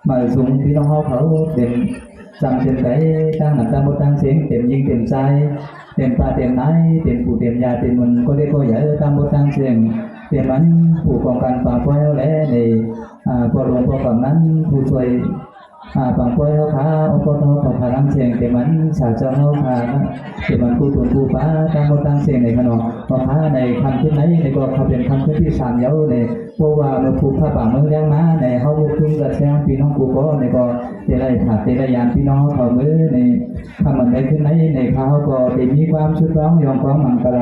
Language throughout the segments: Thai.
mà dùng khi nó ho khẩu tìm rằng tìm cái đang làm ra một đang xiên tìm nhưng tìm sai tìm ta tìm nái tìm phụ tìm nhà tìm mình có đi có giải ta một đang xiên tìm anh phụ còn cần và quay lẽ nàyพอหลวงพ่อแบบนั้นผู้ช่วยบางคนเขาพาองค์กรเขาพาทำเสียงแต่มันสาเจ้าเขาพาแต่มันผู้ตุนผู้ป้าตั้งโมตั้งเสียงในขนมพอพาในคำขึ้นไหนในก็เขาเป็นคำขึ้นที่สามเย้าในเพราะว่าเราผูกผ้าป่าเมืองยังมาในเขาบุกขึ้นกระแสพี่น้องกูก็ในก็เจริญถาเจริญยานพี่น้องเขามือในคำมันในขึ้นไหนในเขาก็ได้มีความชุดร้องยอมฟ้องมังกร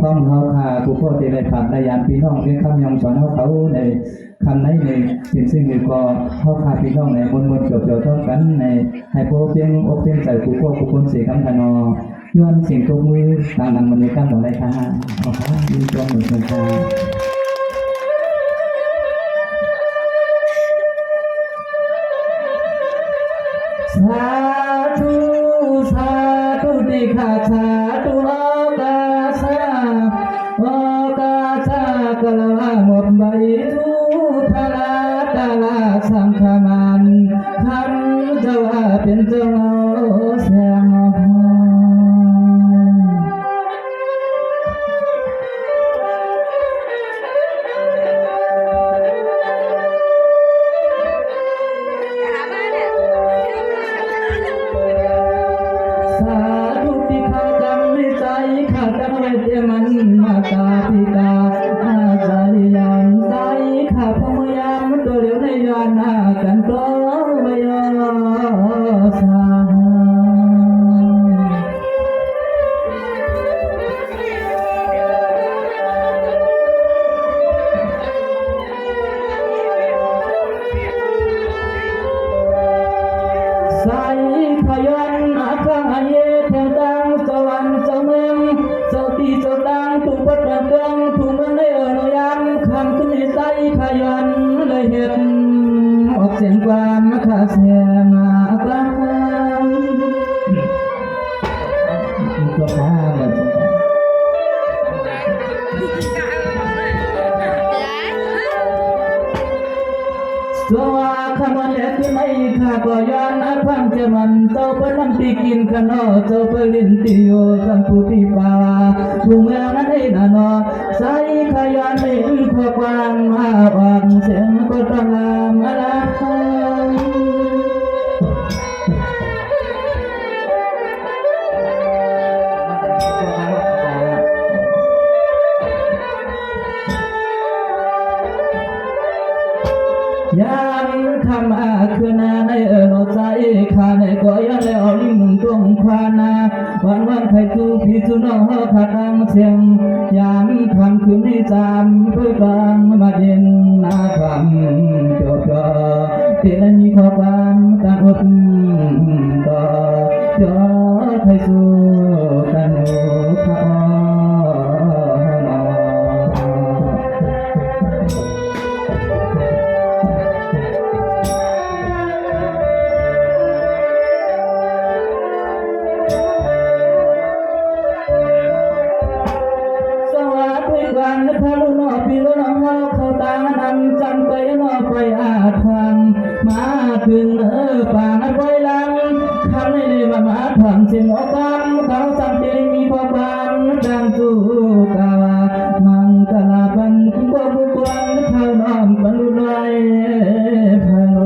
ท้องเขาพากูก็เจริญถาในยานพี่น้องเรื่องคำยอมสอนเขาในคำไหนในสิ่งซึ่งก็เขาพาพี่น้องในมนเกี่ยวๆกันในให้พวกเพียงอกเพียงใจกูก็กูคนเสียคำทนอย้อนสิ่งตรงมือต่างๆมันในการของไรค่ะขอพระยืนตัวเหมือนกันสาธุสาธุติขาสาธุโอกาสโอกาสกะละหมดใบทุทาราตาลาสังขมันคำจะว่าเป็นเจ้าแสงมันมาตาปิตาอาจาริยันใจข้าพมยามตัวเดียวในยานากันโตวิยาสาใส่ขยันอาคาเยเทตังสวรรค์สมึงตีโซตังตุปัตตะกังตุมันในอนุยามคำขึ้นในใจขยันเลยเห็นออกเสียงความข้าเสียมาตั้งก็มาเหมือนสวาคำวันเล็กที่ไม่ขาดก็ย้อนอันพังเจมันเจ้าเป็นน้ำตีกินกันนอเจ้าเป็นลิ้นตีโยสังผู้ที่ป่าทุ่งเมืองนั้นให้นานอใส่ขยันไม่ขวความมาวังเสียงก็ต้องลามาละยามคำอาคืนในโนใจขาในก็ยังแล้วลิงตรงควานาวันใครตูพี่ตูน้องเขาขาดดังเสียงยามคำคืนในจามเพื่อกลางมาเย็นนาคำจบเที่นั้นมีข้อความต่างอดต่อยอไทยสู้กันโอ้ข้าวันพาลุนอปีลุนอเขาตานำจำไปนอไปอาทางมาถึงป่าไปลังคำในมาทำเสียงออกกันเขาสัมผัสมีความบันดังจูกาวามังกลาบันกุบบุกวันเขาน้อมบรรลุไว้พาล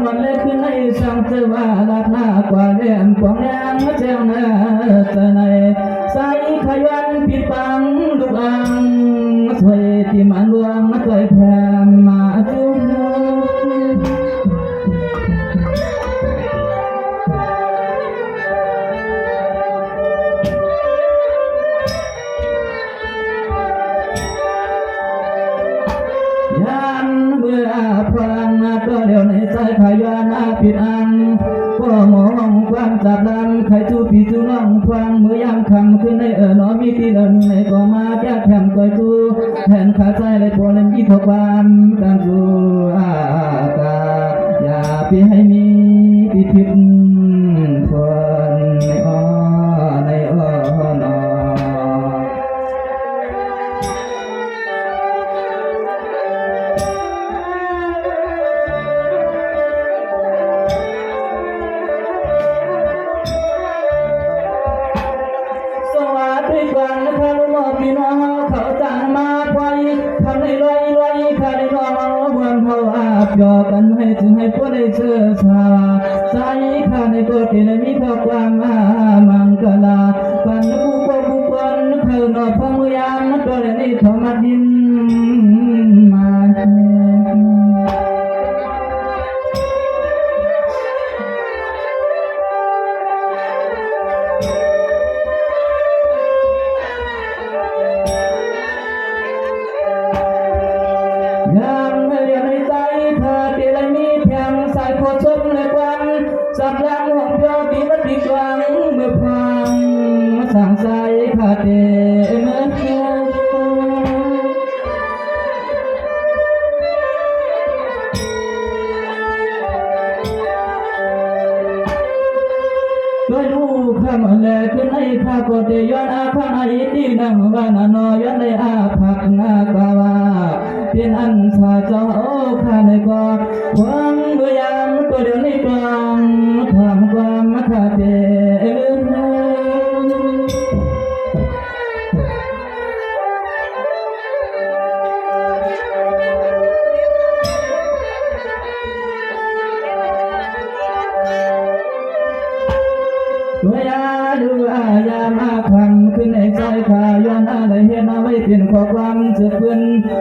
มันเล็กขึ้นในสังเสวาลัดหน้ากว่าเรียนความแรงเจ้าหน้าจะในใส่ขยันปิดปังลูกอังสวยที่มันลวงเคยแผ่มาจุ่มยันเบื่อพลังตัวเดียวในใจขยันปิดอังก็มองความจับดันใครจูปีจูน้องฟังเมื่อยามคำขึ้นในน้อมีที่เดินในก็มาแก้แถมตัวจูแทนขาใจเลยพอเล่นยี่ขความการจู ปีให้มีปีทิพย์ทวนในอ้อในอ้อนอสวัสดีกวันนะคะลูกหมอพี่น้องเขาจางมาไว้ทำให้รวยรวยข้าได้รอเมืองเขาอาบยอกันให้ถึงให้พวกได้เชื่อชาใจข้าในกฎที่ได้มีข้อความมามังกลาปันผู้ปกผู้คนเพิ่นออกพมือยามตัวเรนี่ธรรมดินมายังไม่เรียนในใจเธอที่ได้มีเพียงสายโคชมและควันสับลังห่วงเดียวที่มันผิดหวังเมื่อพังมาสั่งใจขาดเดเมื่อเธอด้วยลูกข้ามาแลขึ้นให้ข้าก็ได้ย้อนอาข้าอีที่นั่งว่านอนย้อนในอาภักนากาวาเป็นอันสาเจ้าข้าในกอหวังเมื่อยามตัวเดียวในกลางความความมาขาดเดตัวยาดูอายามาคำขึ้นในใจข้าย้อนอะไรเห็นเอาไว้เป็นข้อความเสือเพื่อน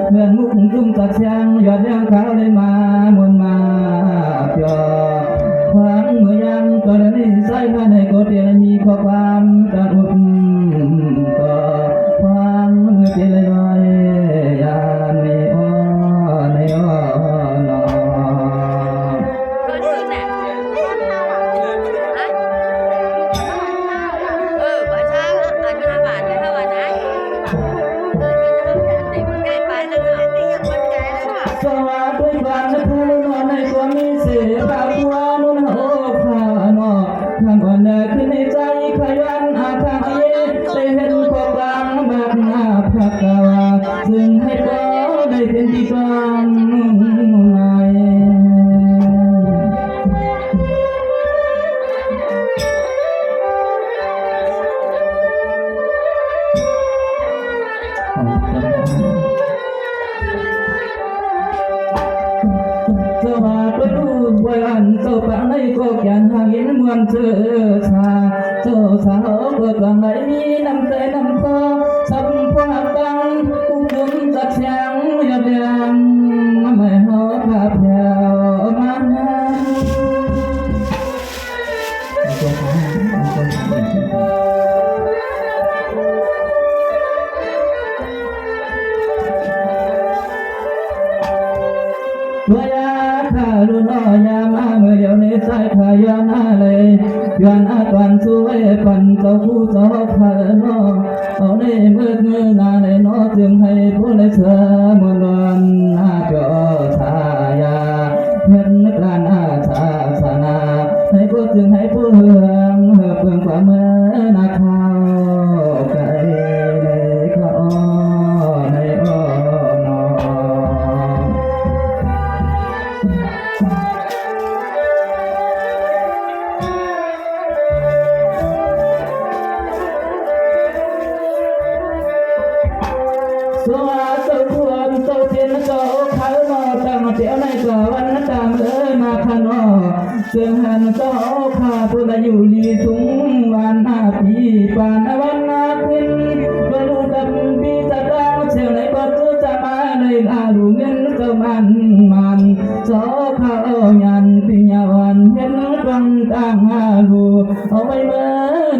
เหมือนมุกจุ่มตัดเสียงยอดยังขาวเลยมามนมาเพียความเมื่อยามก็ได้ในใจข้าในกฎเดียวมีข้อความกระอุ่นก็ความเมื่อเจริญลอยยามในอ้อในอ้อนอสวัสดีวันนะคุณนอนในตัวมีเสียบาบัวนุ่นโอ้ข้านอทางอ่อนแอขึ้นในใจขยันอาคาเยได้เห็นข้อกลางแบบหน้าพักกาวาซึ่งให้ก็ได้เป็นที่กลางในสวัสดีลูกวัยอันเจ้าปางในก็แก่นหาเห็นเหมือนเจอชาเจ้าสาวเกิดวันไหนมีน้ำใจน้ำตาสัมผัสตังผู้คุมจัดเสียงยอดเยี่ยมไม่หอข้าเพียวมาตัวยาข้าลุนอยามาเมื่อเดียวในใจข้าย้อนอะไรย้อนอาตวันสวยปันเจ้าผู้เจ้าข้านอเอาในมือนาในนอจึงให้ผู้ในเสือมนวันอาเจ้าชายาเห็นการอาชาสนาให้ผู้จึงให้ผู้เฮืองเพื่อความเมื่อนาข้าวไก่ในข้อในอ้อนอสวัสดีคุณเจ้าเทียนเจ้าขาวนอตั้งเตียวในกวันตามมาขนอเสียงหันเจ้าข้าผู้ละอยู่ลีสูงวันปีปานวันนาขึ้นก็ดูดำปีตะดาวเชียวในก็จะมาในอาลูเงินเจ้ามันเจ้าข้ายันปิญญาวันเห็นฟังต่างอาลูเอาไว้เมื่อ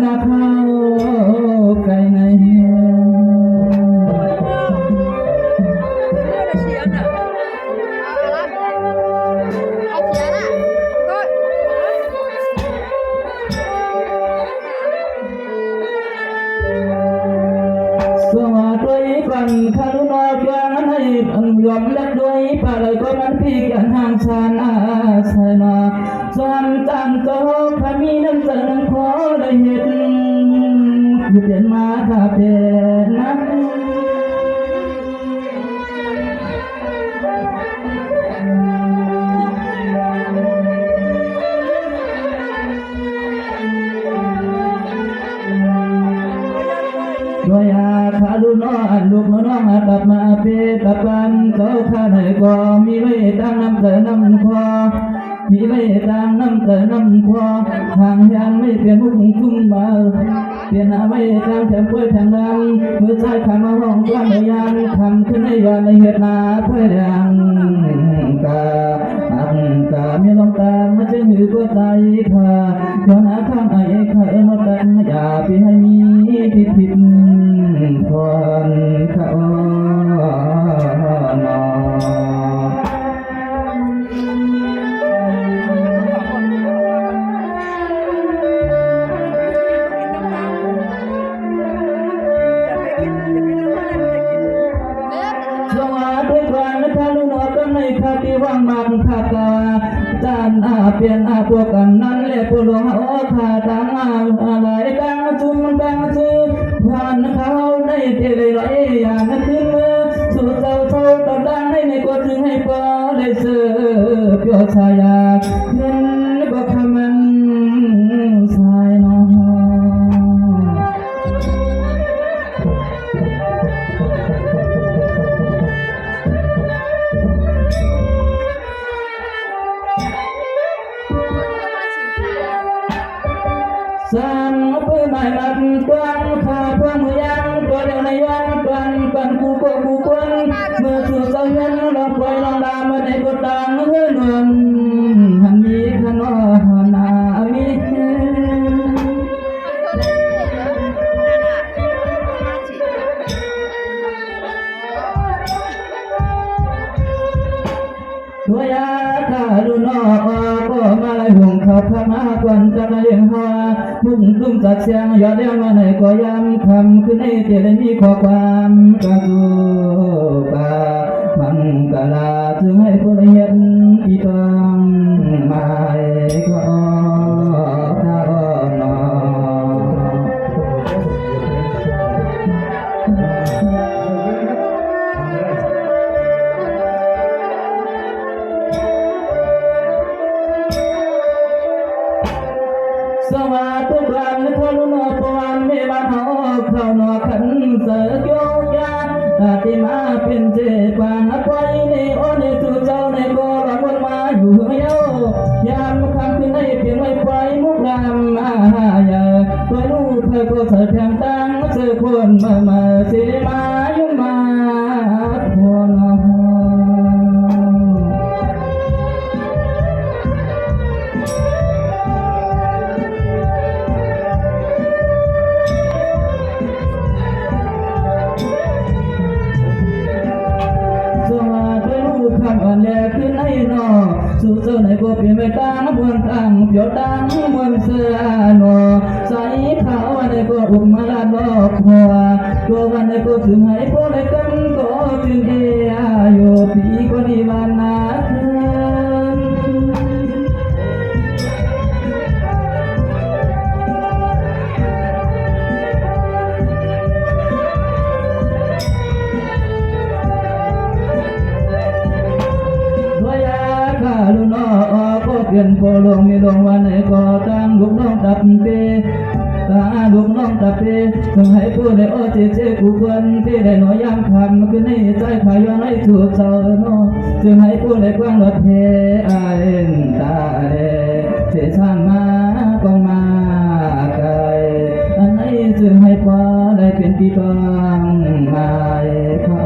นาข้าวไกลในสวัสดีกันข้าลุนอยานั้นให้ยอมเล็กด้วยป่าเลยก็มันพี่กันห่างชานอาชนา จะนั่งขอได้เห็นคือเปลี่ยนมาถ้าเปลี่ยนนั้นด้วยอาคาลุนอันลูกน้องกลับมาเพียตะปันเจ้าข้าไหนก็มีไว้ตั้งน้ำเตอน้ำคอมีไว้ตั้งน้ำเตอน้ำคอทางยังไม่เปลี่ยนมุ้งคุ้มมาเปลี่ยนเอาไว้ตั้งแถมป่วยแถมดำมือซ้ายขามาห้องกว้างเลยยันทำขึ้นให้ยอนในเหตุนาเพื่อดังกาอังกามีลมตามาจึงหือตัวใจค่ะย้อนหาข้างไอ้ข้าเอ็นดันอย่าไปให้มีที่ผิดคนเขานอสวัสดีครับนะคะลุงหนอก็ในคาที่ว่างมันคาตาจานเปลี่ยนพวกกันนั้นเรียกพวกหลวงขาตังอะไรดังจุ่มดังชื่อผ่านเขาได้เทเลยไหลอย่างนั้นขึ้นมือสู่เจ้าเท่าตัดดังให้ในกวดถึงให้พอได้เสือเปียวชายาเงินก็คำมันสายน้องสันปืนหมายมันกวนขาดความมือยังตัวเดียวในวันกันกูกวนเมื่อสู่เจ้าเงินเราปล่อยลองดามาในกดดังเฮือนวนหันมีขนอนามีตัวยาข้าดูนอกก็มาห่วงเขาพมากวนจะมาเลี้ยงหัวมุ่งตุ้มจัดเสียงยอดเลี้ยงมาในก็ย้ำคำขึ้นให้เจริญมีข้อความกระดูกามันกะลาจึงให้ผู้เห็นอีกองมาก็ข้านอสวัสดีครับทุกคนนปวันเมบ้านเขาเข้านอขันเสือโยกยาที่มาเป็นเจ็บปานไปในโอในสู่เจ้าในก็ละวนมาอยู่เยายามคำขึ้นให้เพียงไว้ไฟมุกดำอย่าตัวลูกเธอก็เธอแทงตั้งเธอคนมาสิมายุ่งมาคนคำอ่อนแลขึ้นให้นอสู่เจ้าไหนก็เปลี่ยนไปตั้งบนตั้งเปียวตั้งบนเสื้อนอใส่ขาววันไหนก็อุ้มมาลาดบอกหัวตัววันไหนก็ถึงให้พวกไหนกันก็ถึงเอียอยู่ปีก็ดีบ้านนาลุนก็เปลี่ยนโพลงมีลงวันไหนก็ตั้งลูกน้องตับเปตาลูกน้องตับเปถึงให้ผู้ได้โอเจเจกูควรที่ได้หน่อยยามคำขึ้นให้ใจขายย้อนให้ถูกเจ้าโนจึงให้ผู้ได้กว้างรถเทอายตาเดเสช่างมากองมาไกลอันไหนจึงให้พอได้เป็นปีกองมาเขา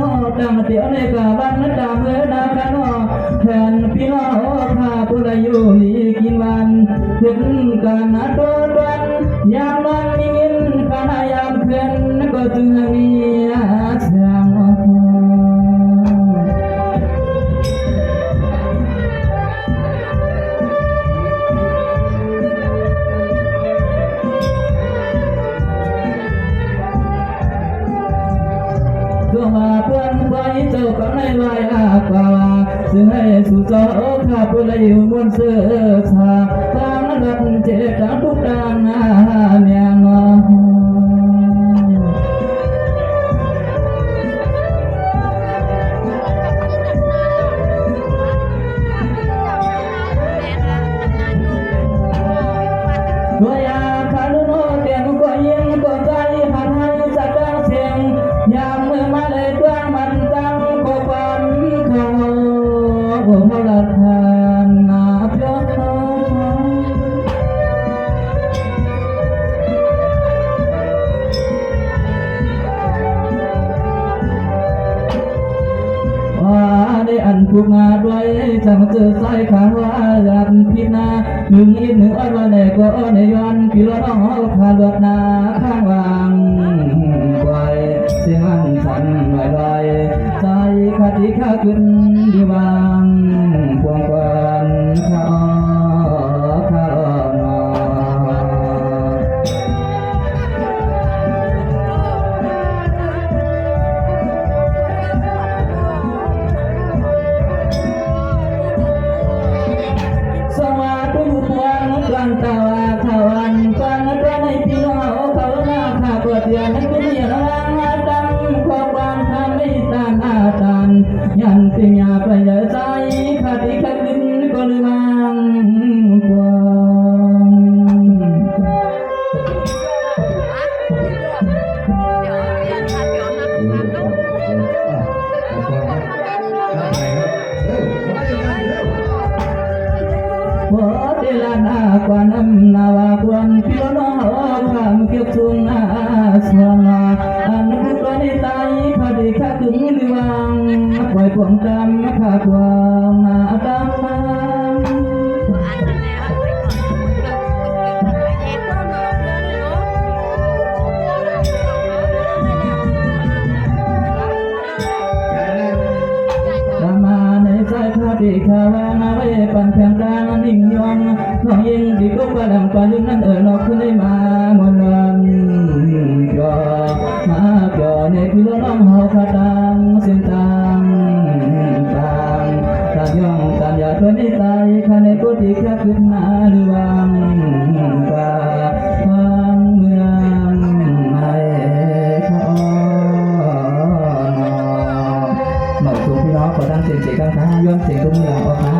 นอดังเตียวในกาบันนั้นดำเลยนาคานอแทนพี่น้องข้าผู้ใดอยู่ลีกินวันเห็นกันนะตัววันยามวันนี้มินขณะยามเพื่อนก็จึงมีเสียง ตัวมาเพื่อนไว้เจ้าก็ในวายอากว่าซึ่งให้สู่เจ้าข้าผู้ใดอยู่บนเสื้อชาตามนั้นเจตาทุกด้านเนี่ยงอตัวยาคารุโนเตียงก็ยิงก็ใจหันให้สักการเสียงยามเมื่อมาเลยตัวมันตั้งก็ปันเขาพระทานนาเพียงได้อันผูกงาด้วยจังเจอสายขาว่ายันพินาหนึ่งอีกหนึ่งอันว่าในก็ในย้อนพี่ละน้องขาเลือดนาข้างวางไว้เสียงอันสั่นไหวไหวใจขาดที่ข้าขึ้นดีบางพวงกวนข้าข้าสวัสดีทุกวันกลางตะวันตะวันกลางตัวในพี่น้องเขาหน้าข้าเปิดเดือนนั้นก็มีอะไรดังความบางทำไม่ต่างอาจารย์ยันติญาไปเยอะใจขาดที่ขาดลิ้นก็ลืมมังกวางพอเดลานากว่าน้ำนาวาควรพี่น้องข้ามเกี่ยวชุงอาสวงอันนั้นก็ได้ตายขาดขาดถึงลืมวังปล่อยความจำขาดความตามที่ข้าวนาเวปันแผงดางนิ่งยอนน้องยิงที่กุบลำปายุ่งนั้นนอกขึ้นได้มามนวันก็มาก็ในพี่น้องหอขาตังเส้นทางต่างย่องต่างอย่าทนได้ตายข้าในตัวที่แค่ขึ้นมาหรือวังกาฟังเมืองให้เขาหมดทุกพี่น้องขอตั้งเสียงเสียงข้างย้อนเสียงตุ้มยาวออกมา